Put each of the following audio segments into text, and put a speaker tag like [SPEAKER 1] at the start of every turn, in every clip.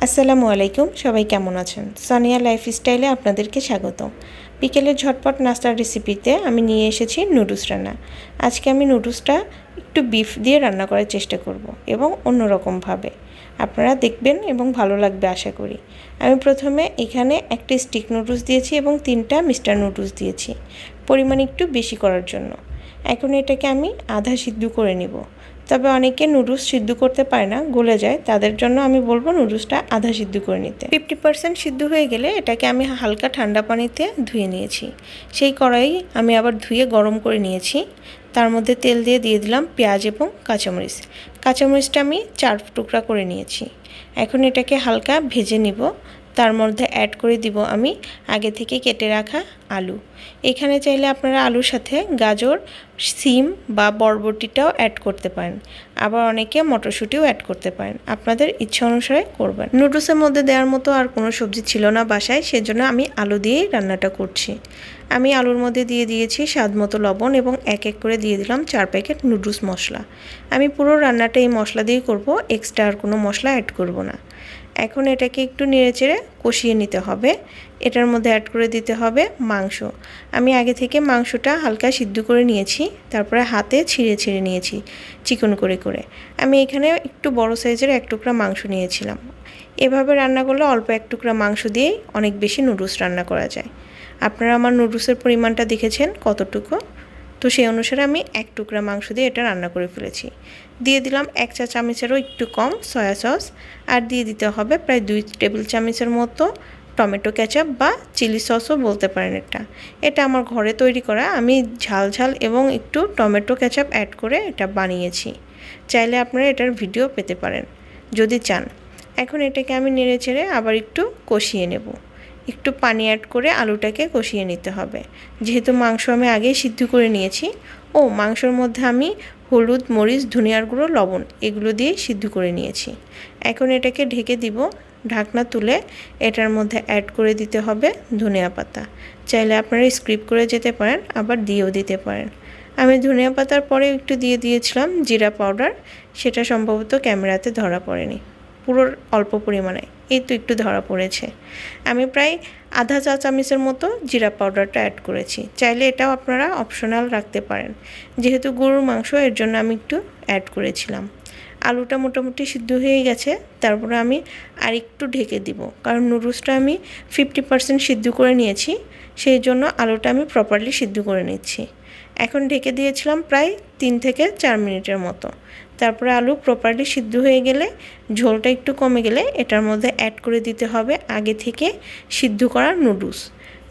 [SPEAKER 1] আসসালামু আলাইকুম, সবাই কেমন আছেন? সানিয়া লাইফস্টাইলে আপনাদেরকে স্বাগত। বিকেলের ঝটপট নাস্তার রেসিপিতে আমি নিয়ে এসেছি নুডলস রান্না। আজকে আমি নুডলসটা একটু বিফ দিয়ে রান্না করার চেষ্টা করব এবং অন্যরকমভাবে। আপনারা দেখবেন এবং ভালো লাগবে আশা করি। আমি প্রথমে এখানে একটা স্টিক নুডলস দিয়েছি এবং 3টা মিস্টার নুডলস দিয়েছি, পরিমাণ একটু বেশি করার জন্য। এখন এটাকে আমি আধা সিদ্ধ করে নিব। তবে অনেকে নুডলস সিদ্ধ করতে পারে না, গলে যায়, তাদের জন্য আমি বলবো নুডলসটা আধা সিদ্ধ করে নিতে। 50% সিদ্ধ হয়ে গেলে এটাকে আমি হালকা ঠান্ডা পানিতে ধুয়ে নিয়েছি। সেই কড়াই আমি আবার ধুয়ে গরম করে নিয়েছি। তার মধ্যে তেল দিয়ে দিলাম পেঁয়াজ এবং কাঁচামরিচ। কাঁচামরিচটা আমি 4 টুকরা করে নিয়েছি। এখন এটাকে হালকা ভেজে নিব। তার মধ্যে অ্যাড করে দিব আমি আগে থেকে কেটে রাখা আলু। এখানে চাইলে আপনারা আলুর সাথে গাজর, সিম বা বরবটিটাও অ্যাড করতে পারেন। আবার অনেকে মটরশুঁটিও অ্যাড করতে পারেন, আপনাদের ইচ্ছা অনুসারে করবেন। নুডলসের মধ্যে দেওয়ার মতো আর কোনো সবজি ছিল না বাসায়, সেজন্য আমি আলু দিয়েই রান্নাটা করছি। আমি আলুর মধ্যে দিয়ে দিয়েছি স্বাদ মতো লবণ এবং এক এক করে দিয়ে দিলাম 4 প্যাকেট নুডলস মশলা। আমি পুরো রান্নাটা এই মশলা দিয়েই করব, এক্সট্রা আর কোনো মশলা অ্যাড করব না। এখন এটাকে একটু নেড়েচেড়ে কষিয়ে নিতে হবে। এটার মধ্যে অ্যাড করে দিতে হবে মাংস। আমি আগে থেকে মাংসটা হালকা সিদ্ধ করে নিয়েছি, তারপরে হাতে ছিঁড়ে নিয়েছি চিকন করে করে। আমি এখানে একটু বড় সাইজের 1 টুকরা মাংস নিয়েছিলাম। এভাবে রান্না করলে অল্প 1 টুকরা মাংস দিয়েই অনেক বেশি নুডলস রান্না করা যায়। আপনারা আমার নুডলসের পরিমাণটা দেখেছেন কতটুকু, তো সেই অনুসারে আমি 1 টুকরা মাংস দিয়ে এটা রান্না করে ফেলেছি। দিয়ে দিলাম 1 চা চামচেরও একটু কম সয়া সস, আর দিয়ে দিতে হবে প্রায় 2 টেবিল চামচের মতো টমেটো কেচাপ বা চিলি সসও বলতে পারেন। এটা আমার ঘরে তৈরি করা, আমি ঝাল এবং একটু টমেটো কেচাপ অ্যাড করে এটা বানিয়েছি। চাইলে আপনারা এটার ভিডিও পেতে পারেন যদি চান। এখন এটাকে আমি নেড়েচেড়ে আবার একটু কষিয়ে নেব। একটু পানি অ্যাড করে আলুটাকে কষিয়ে নিতে হবে। যেহেতু মাংস আমি আগেই সিদ্ধ করে নিয়েছি, মাংসের মধ্যে আমি হলুদ, মরিচ, ধনিয়ার গুঁড়ো, লবণ এগুলো দিয়ে সিদ্ধ করে নিয়েছি। এখন এটাকে ঢেকে দিব। ঢাকনা তুলে এটার মধ্যে অ্যাড করে দিতে হবে ধনিয়া পাতা। চাইলে আপনারা স্কিপ করে যেতে পারেন, আবার দিয়েও দিতে পারেন। আমি ধনিয়া পাতার পরে একটু দিয়ে দিয়েছিলাম জিরা পাউডার, সেটা সম্ভবত ক্যামেরাতে ধরা পড়েনি, পুরো অল্প পরিমাণে, এই তো একটু ধরা পড়েছে। আমি প্রায় আধা চা চামচের মতো জিরা পাউডারটা অ্যাড করেছি। চাইলে এটাও আপনারা অপশনাল রাখতে পারেন, যেহেতু গরুর মাংস এর জন্য আমি একটু অ্যাড করেছিলাম। আলুটা মোটামুটি সিদ্ধ হয়ে গেছে, তারপরে আমি আর একটু ঢেকে দিব, কারণ নুডলসটা আমি 50% সিদ্ধ করে নিয়েছি, সেই জন্য আলুটা আমি প্রপারলি সিদ্ধ করে নিচ্ছি। এখন ঢেকে দিয়েছিলাম প্রায় 3 থেকে 4 মিনিটের মতো। তারপরে আলু প্রপারলি সিদ্ধ হয়ে গেলে, ঝোলটা একটু কমে গেলে এটার মধ্যে অ্যাড করে দিতে হবে আগে থেকে সিদ্ধ করা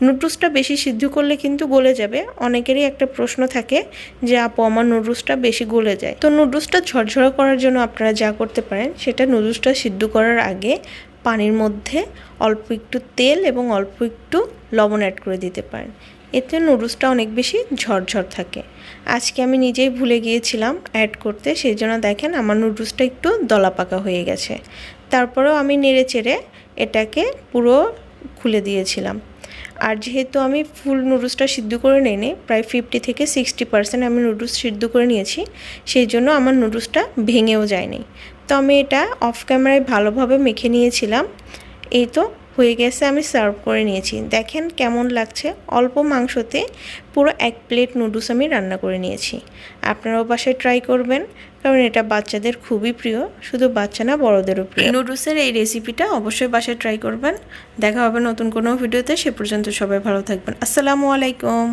[SPEAKER 1] নুডলসটা বেশি সিদ্ধ করলে কিন্তু গলে যাবে। অনেকেরই একটা প্রশ্ন থাকে যে আপু আমার নুডলসটা বেশি গলে যায়। তো নুডলসটা ঝরঝরা করার জন্য আপনারা যা করতে পারেন, সেটা নুডলসটা সিদ্ধ করার আগে পানির মধ্যে অল্প একটু তেল এবং অল্প একটু লবণ অ্যাড করে দিতে পারেন। এতে নুডলসটা অনেক বেশি ঝরঝর থাকে। আজকে আমি নিজেই ভুলে গিয়েছিলাম অ্যাড করতে, সেই জন্য দেখেন আমার নুডলসটা একটু দলা পাকা হয়ে গেছে। তারপরেও আমি নেড়েচেড়ে এটাকে পুরো খুলে দিয়েছিলাম। আর যেহেতু আমি ফুল নুডলসটা সিদ্ধ করে নিইনি, প্রায় 50 থেকে 60% আমি নুডলস সিদ্ধ করে নিয়েছি, সেই জন্য আমার নুডলসটা ভেঙেও যায়নি। তো আমি এটা অফ ক্যামেরায় ভালোভাবে মেখে নিয়েছিলাম। এই তো হয়ে গেছে, আমি সার্ভ করে নিয়েছি। দেখেন কেমন লাগছে, অল্প মাংসতে পুরো 1 প্লেট নুডলস আমি রান্না করে নিয়েছি। আপনারাও বাসায় ট্রাই করবেন, কারণ এটা বাচ্চাদের খুবই প্রিয়, শুধু বাচ্চা না বড়দেরও প্রিয়। নুডলসের এই রেসিপিটা অবশ্যই বাসায় ট্রাই করবেন। দেখা হবে নতুন কোনো ভিডিওতে, সে পর্যন্ত সবাই ভালো থাকবেন। আসসালামু আলাইকুম।